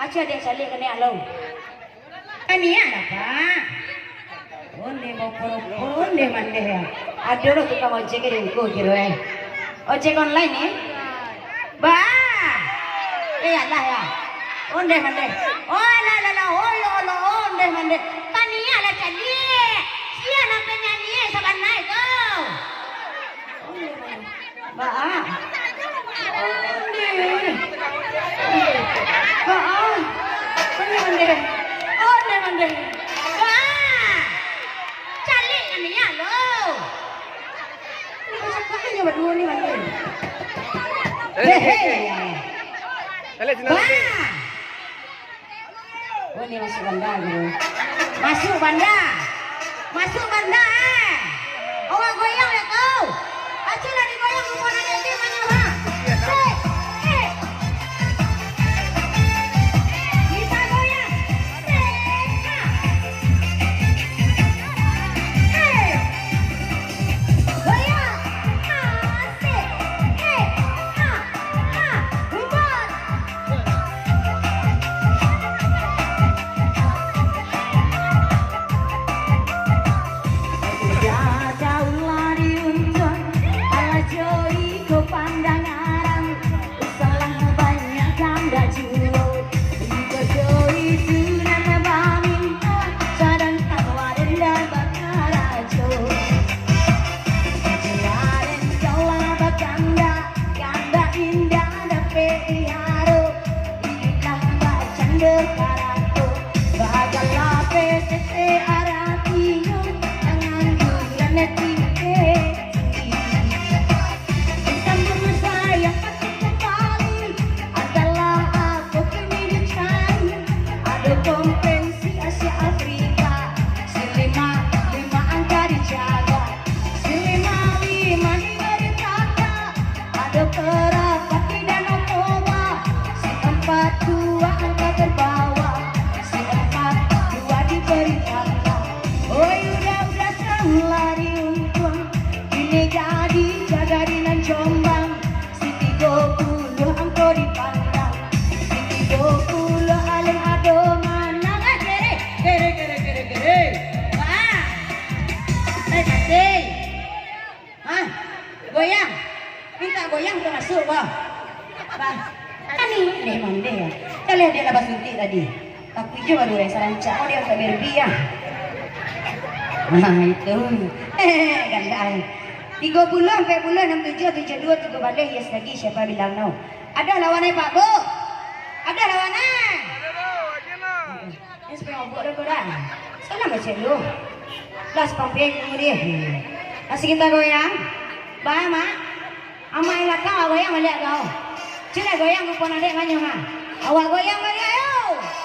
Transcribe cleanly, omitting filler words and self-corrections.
Acha dia salik kene alo. Ani ada pak. Onde mau poro onde mande ya. Ada lo tukang ojek ini ko kiro ojek online nih. Ba. Allah ya. Onde mande. Oh la onde mande. Tania la cali. Sia nampe nyanyi saban naik kau. Ba. Onde mande. Wah, calik kan ya lo. Ini kesempatan berdua nih mande. Oh ini masuk banda nih. Masuk banda. Oh goyang ya kau. Acil lagi goyang bukan ada yang mana ha. Goyang, minta goyang udah masuk wah. Kan ini mande ya. Kita lihat dia lepas suntik tadi. Tapi juga baru rasa rancang. Oh dia udah berbiang. Nah itu, gandang. 3 bulan, 4 bulan, 67, 72, 3 balik yes lagi siapa bilang no. Ada lawannya Pak Bu? Ada lawannya? Ini supaya ngobok dah kau dah. Sana macam lu. Das pampiang kemudian. Asik kita goyang. Bah mak. Amai lah kau goyang melihat kau. Cina goyang pun ada banyak ha. Awak goyang melihat.